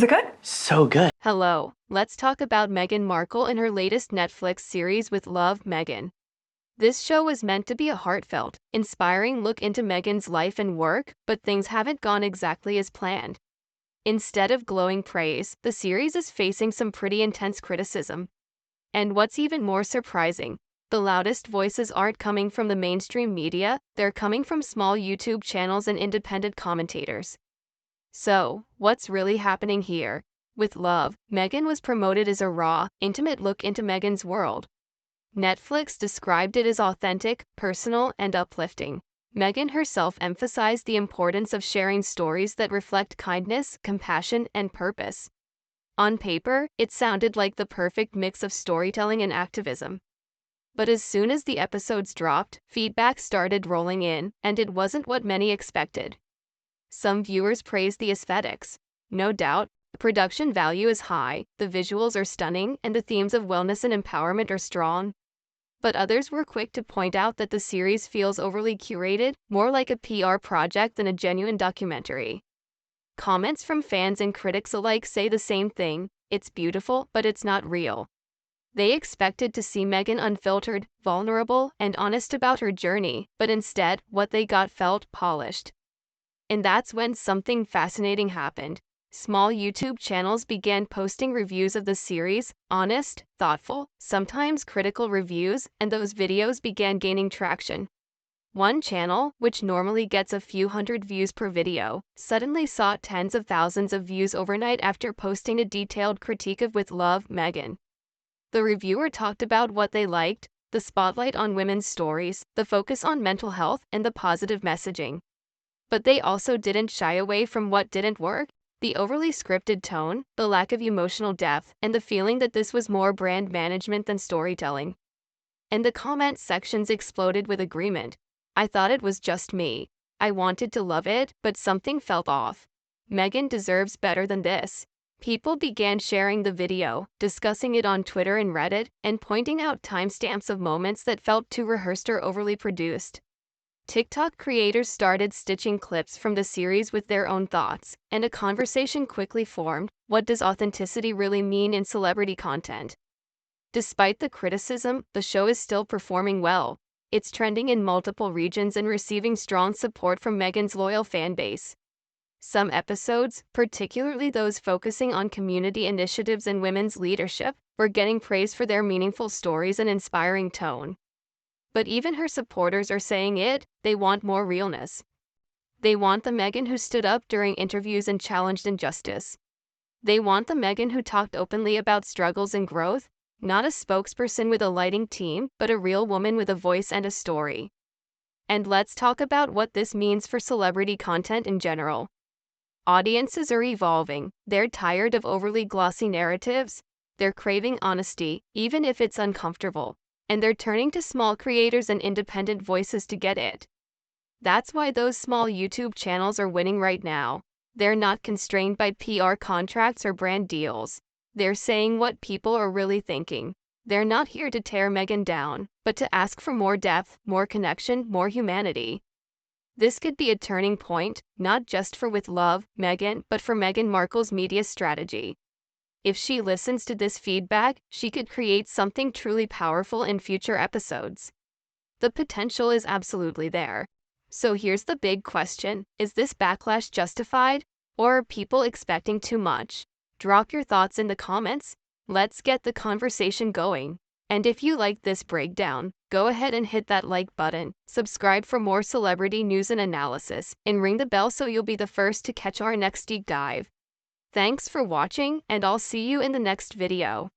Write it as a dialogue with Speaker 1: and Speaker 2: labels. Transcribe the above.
Speaker 1: Is it good?
Speaker 2: So good.
Speaker 3: Hello, let's talk about Meghan Markle and her latest Netflix series with Love, Meghan. This show was meant to be a heartfelt, inspiring look into Meghan's life and work, but things haven't gone exactly as planned. Instead of glowing praise, the series is facing some pretty intense criticism. And what's even more surprising, the loudest voices aren't coming from the mainstream media, they're coming from small YouTube channels and independent commentators. So, what's really happening here? With Love, Meghan was promoted as a raw, intimate look into Meghan's world. Netflix described it as authentic, personal, and uplifting. Meghan herself emphasized the importance of sharing stories that reflect kindness, compassion, and purpose. On paper, it sounded like the perfect mix of storytelling and activism. But as soon as the episodes dropped, feedback started rolling in, and it wasn't what many expected. Some viewers praised the aesthetics. No doubt, the production value is high, the visuals are stunning, and the themes of wellness and empowerment are strong. But others were quick to point out that the series feels overly curated, more like a PR project than a genuine documentary. Comments from fans and critics alike say the same thing: it's beautiful, but it's not real. They expected to see Meghan unfiltered, vulnerable, and honest about her journey, but instead, what they got felt polished. And that's when something fascinating happened. Small YouTube channels began posting reviews of the series, honest, thoughtful, sometimes critical reviews, and those videos began gaining traction. One channel, which normally gets a few hundred views per video, suddenly saw tens of thousands of views overnight after posting a detailed critique of With Love, Meghan. The reviewer talked about what they liked: the spotlight on women's stories, the focus on mental health, and the positive messaging. But they also didn't shy away from what didn't work: the overly scripted tone, the lack of emotional depth, and the feeling that this was more brand management than storytelling. And the comment sections exploded with agreement. I thought it was just me. I wanted to love it, but something felt off. Meghan deserves better than this. People began sharing the video, discussing it on Twitter and Reddit, and pointing out timestamps of moments that felt too rehearsed or overly produced. TikTok creators started stitching clips from the series with their own thoughts, and a conversation quickly formed: what does authenticity really mean in celebrity content? Despite the criticism, the show is still performing well. It's trending in multiple regions and receiving strong support from Meghan's loyal fan base. Some episodes, particularly those focusing on community initiatives and women's leadership, were getting praise for their meaningful stories and inspiring tone. But even her supporters are saying they want more realness. They want the Meghan who stood up during interviews and challenged injustice. They want the Meghan who talked openly about struggles and growth, not a spokesperson with a lighting team, but a real woman with a voice and a story. And let's talk about what this means for celebrity content in general. Audiences are evolving. They're tired of overly glossy narratives. They're craving honesty, even if it's uncomfortable. And they're turning to small creators and independent voices to get it. That's why those small YouTube channels are winning right now. They're not constrained by PR contracts or brand deals. They're saying what people are really thinking. They're not here to tear Meghan down, but to ask for more depth, more connection, more humanity. This could be a turning point, not just for With Love, Meghan, but for Meghan Markle's media strategy. If she listens to this feedback, she could create something truly powerful in future episodes. The potential is absolutely there. So here's the big question: is this backlash justified, or are people expecting too much? Drop your thoughts in the comments. Let's get the conversation going. And if you like this breakdown, go ahead and hit that like button, subscribe for more celebrity news and analysis, and ring the bell so you'll be the first to catch our next deep dive. Thanks for watching, and I'll see you in the next video.